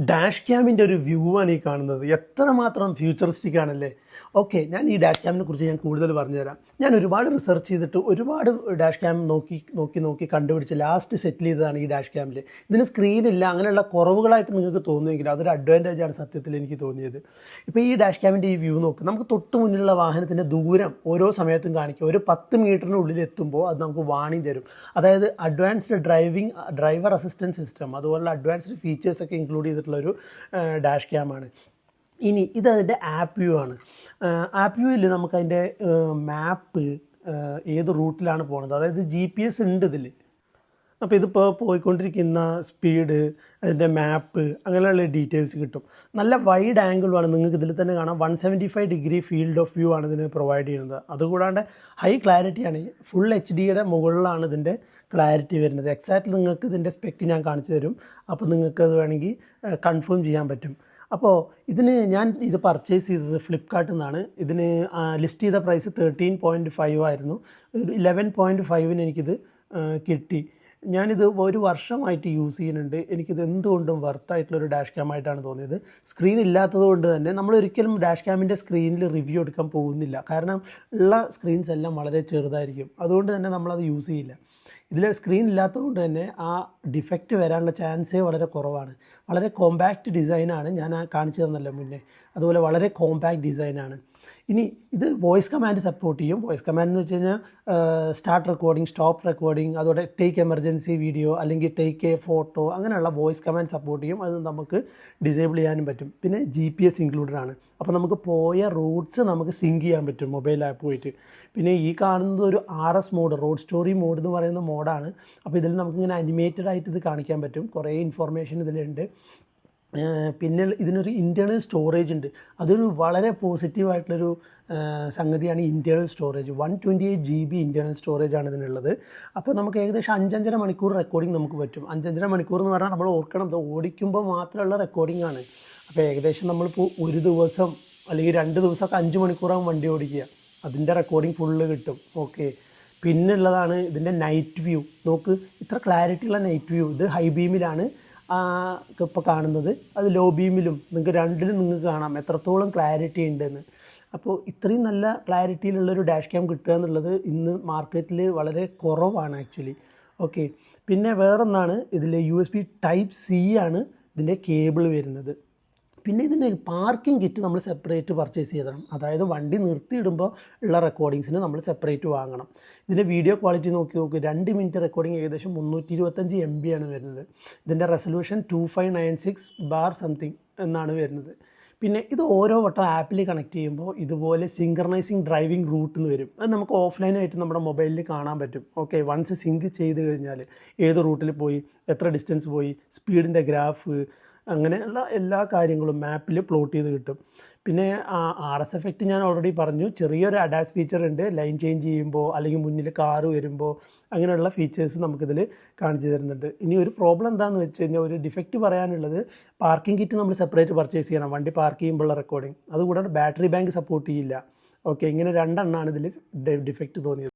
Dash ക്യാമിൻ്റെ ഒരു view ആണ് ഈ കാണുന്നത്. എത്രമാത്രം ഫ്യൂച്ചറിസ്റ്റിക് ആണല്ലേ. ഓക്കെ, ഞാൻ ഈ ഡാഷ് ക്യാമിനെ കുറിച്ച് ഞാൻ കൂടുതൽ പറഞ്ഞുതരാം. ഞാൻ ഒരുപാട് റിസർച്ച് ചെയ്തിട്ട് ഒരുപാട് ഡാഷ് ക്യാം നോക്കി കണ്ടുപിടിച്ച് ലാസ്റ്റ് സെറ്റിൽ ചെയ്തതാണ് ഈ ഡാഷ് ക്യാമിൽ. ഇതിന് സ്ക്രീനില്ല, അങ്ങനെയുള്ള കുറവുകളായിട്ട് നിങ്ങൾക്ക് തോന്നുമെങ്കിൽ അതൊരു അഡ്വാൻറ്റേജാണ് സത്യത്തിൽ എനിക്ക് തോന്നിയത്. ഇപ്പോൾ ഈ ഡാഷ് ക്യാമിൻ്റെ ഈ വ്യൂ നോക്ക്, നമുക്ക് തൊട്ട് മുന്നിലുള്ള വാഹനത്തിൻ്റെ ദൂരം ഓരോ സമയത്തും കാണിക്കും. ഒരു 10 മീറ്ററിനുള്ളിൽ എത്തുമ്പോൾ അത് നമുക്ക് വാണിംഗ് തരും. അതായത് അഡ്വാൻസ്ഡ് ഡ്രൈവർ അസിസ്റ്റൻസ് സിസ്റ്റം, അതുപോലുള്ള അഡ്വാൻസ്ഡ് ഫീച്ചേഴ്സൊക്കെ ഇൻക്ലൂഡ് ചെയ്തിട്ടുള്ളൊരു ഡാഷ് ക്യാമാണ്. ഇനി ഇതതിൻ്റെ ആപ്പ് വ്യൂ ആണ്. ആപ്പ് വ്യൂവിൽ നമുക്കതിൻ്റെ മാപ്പ്, ഏത് റൂട്ടിലാണ് പോകുന്നത്, അതായത് GPS ഉണ്ട് ഇതിൽ. അപ്പോൾ ഇതിപ്പോൾ പോയിക്കൊണ്ടിരിക്കുന്ന സ്പീഡ്, അതിൻ്റെ മാപ്പ്, അങ്ങനെയുള്ള ഡീറ്റെയിൽസ് കിട്ടും. നല്ല വൈഡ് ആംഗിളുമാണ്, നിങ്ങൾക്ക് ഇതിൽ തന്നെ കാണാം. 175 ഡിഗ്രി ഫീൽഡ് ഓഫ് വ്യൂ ആണ് ഇതിന് പ്രൊവൈഡ് ചെയ്യുന്നത്. അതുകൂടാണ്ട് ഹൈ ക്ലാരിറ്റിയാണ്, ഫുൾ HD മുകളിലാണ് ഇതിൻ്റെ ക്ലാരിറ്റി വരുന്നത്. എക്സാക്റ്റ്ലി നിങ്ങൾക്ക് ഇതിൻ്റെ സ്പെക്ക് ഞാൻ കാണിച്ചു തരും. അപ്പോൾ നിങ്ങൾക്കത് വേണമെങ്കിൽ കൺഫേം ചെയ്യാൻ പറ്റും. അപ്പോൾ ഞാൻ ഇത് പർച്ചേസ് ചെയ്തത് ഫ്ലിപ്കാർട്ടിൽ നിന്നാണ്. ഇതിന് ലിസ്റ്റ് ചെയ്ത പ്രൈസ് 13.5 ആയിരുന്നു. 11.5 എനിക്കിത് കിട്ടി. ഞാനിത് ഒരു വർഷമായിട്ട് യൂസ് ചെയ്യുന്നുണ്ട്. എനിക്കിത് എന്തുകൊണ്ടും വർത്തായിട്ടുള്ളൊരു ഡാഷ് ക്യാം ആയിട്ടാണ് തോന്നിയത്. സ്ക്രീൻ ഇല്ലാത്തത് കൊണ്ട് തന്നെ നമ്മളൊരിക്കലും ഡാഷ് ക്യാമിൻ്റെ സ്ക്രീനിൽ റിവ്യൂ എടുക്കാൻ പോകുന്നില്ല. കാരണം ഉള്ള സ്ക്രീൻസ് എല്ലാം വളരെ ചെറുതായിരിക്കും. അതുകൊണ്ട് തന്നെ നമ്മളത് യൂസ് ചെയ്യില്ല. ഇതിൽ സ്ക്രീൻ ഇല്ലാത്തതുകൊണ്ട് തന്നെ ആ ഡിഫക്റ്റ് വരാനുള്ള ചാൻസേ വളരെ കുറവാണ്. വളരെ കോമ്പാക്റ്റ് ഡിസൈനാണ്, ഞാൻ കാണിച്ചു തന്നല്ലോ മുന്നേ. അതുപോലെ വളരെ കോമ്പാക്റ്റ് ഡിസൈനാണ്. ഇനി ഇത് വോയിസ് കമാൻഡ് സപ്പോർട്ട് ചെയ്യും. വോയിസ് കമാൻഡ് എന്ന് വെച്ച് കഴിഞ്ഞാൽ സ്റ്റാർട്ട് റെക്കോർഡിംഗ്, സ്റ്റോപ്പ് റെക്കോർഡിംഗ്, അതുപോലെ ടേക്ക് എമർജൻസി വീഡിയോ അല്ലെങ്കിൽ ടേക്ക് എ ഫോട്ടോ, അങ്ങനെയുള്ള വോയിസ് കമാൻഡ് സപ്പോർട്ട് ചെയ്യും. അത് നമുക്ക് ഡിസേബിൾ ചെയ്യാനും പറ്റും. പിന്നെ GPS ഇൻക്ലൂഡഡ് ആണ്. അപ്പോൾ നമുക്ക് പോയ റൂട്ട്സ് നമുക്ക് സിങ്ക് ചെയ്യാൻ പറ്റും മൊബൈൽ ആപ്പ് പോയിട്ട്. പിന്നെ ഈ കാണുന്നത് ഒരു RS mode, road story mode എന്ന് പറയുന്ന മോഡാണ്. അപ്പോൾ ഇതിൽ നമുക്കിങ്ങനെ അനിമേറ്റഡ് ആയിട്ട് ഇത് കാണിക്കാൻ പറ്റും. കുറേ ഇൻഫോർമേഷൻ ഇതിലുണ്ട്. പിന്നെ ഇതിനൊരു ഇൻറ്റേർണൽ സ്റ്റോറേജ് ഉണ്ട്. അതൊരു വളരെ പോസിറ്റീവായിട്ടുള്ളൊരു സംഗതിയാണ് ഇൻറ്റേർണൽ സ്റ്റോറേജ്. 128 GB ഇൻറ്റേർണൽ സ്റ്റോറേജാണ് ഇതിനുള്ളത്. അപ്പോൾ നമുക്ക് ഏകദേശം 5.5 മണിക്കൂർ റെക്കോർഡിംഗ് നമുക്ക് പറ്റും. 5.5 മണിക്കൂർ എന്ന് പറഞ്ഞാൽ നമ്മൾ ഓർക്കണം, ഇത് ഓടിക്കുമ്പോൾ മാത്രമുള്ള റെക്കോർഡിംഗ് ആണ്. അപ്പോൾ ഏകദേശം നമ്മളിപ്പോൾ ഒരു ദിവസം അല്ലെങ്കിൽ 2 ദിവസമൊക്കെ 5 മണിക്കൂറാകും വണ്ടി ഓടിക്കുക. അതിൻ്റെ റെക്കോർഡിംഗ് ഫുള്ള് കിട്ടും. ഓക്കെ, പിന്നുള്ളതാണ് ഇതിൻ്റെ നൈറ്റ് വ്യൂ. നോക്ക്, ഇത്ര ക്ലാരിറ്റിയുള്ള നൈറ്റ് വ്യൂ. ഇത് ഹൈ ബീമിലാണ് ഇപ്പോൾ കാണുന്നത്, അത് ലോ ബീമിലും നിങ്ങൾക്ക് രണ്ടിലും നിങ്ങൾക്ക് കാണാം എത്രത്തോളം ക്ലാരിറ്റി ഉണ്ടെന്ന്. അപ്പോൾ ഇത്രയും നല്ല ക്ലാരിറ്റിയിലുള്ളൊരു ഡാഷ് ക്യാം കിട്ടുക എന്നുള്ളത് ഇന്ന് മാർക്കറ്റിൽ വളരെ കുറവാണ് ആക്ച്വലി. ഓക്കെ, പിന്നെ വേറൊന്നാണ്, ഇതിൽ USB Type-C ആണ് ഇതിൻ്റെ കേബിൾ വരുന്നത്. പിന്നെ ഇതിൻ്റെ പാർക്കിംഗ് കിറ്റ് നമ്മൾ സെപ്പറേറ്റ് പർച്ചേസ് ചെയ്യണം. അതായത് വണ്ടി നിർത്തിയിടുമ്പോൾ ഉള്ള റെക്കോർഡിങ്സിന് നമ്മൾ സെപ്പറേറ്റ് വാങ്ങണം. ഇതിൻ്റെ വീഡിയോ ക്വാളിറ്റി നോക്കി 2 മിനിറ്റ് റെക്കോർഡിംഗ് ഏകദേശം 325 MB ആണ് വരുന്നത്. ഇതിൻ്റെ റെസൊല്യൂഷൻ 2596/സംതിങ് എന്നാണ് വരുന്നത്. പിന്നെ ഇത് ഓരോ വട്ടം ആപ്പിൽ കണക്ട് ചെയ്യുമ്പോൾ ഇതുപോലെ സിങ്ക്രണൈസിങ് ഡ്രൈവിംഗ് റൂട്ട് എന്ന് വരും. അത് നമുക്ക് ഓഫ്ലൈനായിട്ട് നമ്മുടെ മൊബൈലിൽ കാണാൻ പറ്റും. ഓക്കെ, വൺസ് സിങ്ക് ചെയ്ത് കഴിഞ്ഞാൽ ഏത് റൂട്ടിൽ പോയി, എത്ര ഡിസ്റ്റൻസ് പോയി, സ്പീഡിൻ്റെ ഗ്രാഫ്, അങ്ങനെയുള്ള എല്ലാ കാര്യങ്ങളും മാപ്പിൽ പ്ലോട്ട് ചെയ്ത് കിട്ടും. പിന്നെ RS എഫക്റ്റ് ഞാൻ ഓൾറെഡി പറഞ്ഞു. ചെറിയൊരു അഡാസ് ഫീച്ചർ ഉണ്ട്, ലൈൻ ചേഞ്ച് ചെയ്യുമ്പോൾ അല്ലെങ്കിൽ മുന്നിൽ കാറ് വരുമ്പോൾ, അങ്ങനെയുള്ള ഫീച്ചേഴ്സ് നമുക്കിതിൽ കാണിച്ചു തരുന്നുണ്ട്. ഇനി ഒരു പ്രോബ്ലം എന്താണെന്ന് വെച്ച് കഴിഞ്ഞാൽ, ഒരു ഡിഫക്റ്റ് പറയാനുള്ളത്, പാർക്കിംഗ് കിറ്റ് നമ്മൾ സെപ്പറേറ്റ് പർച്ചേസ് ചെയ്യണം വണ്ടി പാർക്ക് ചെയ്യുമ്പോഴുള്ള റെക്കോർഡിംഗ്. അതുകൂടാതെ ബാറ്ററി ബാങ്ക് സപ്പോർട്ട് ചെയ്യില്ല. ഓക്കെ, ഇങ്ങനെ 2 എണ്ണമാണ് ഇതിൽ ഡിഫക്റ്റ് തോന്നിയത്.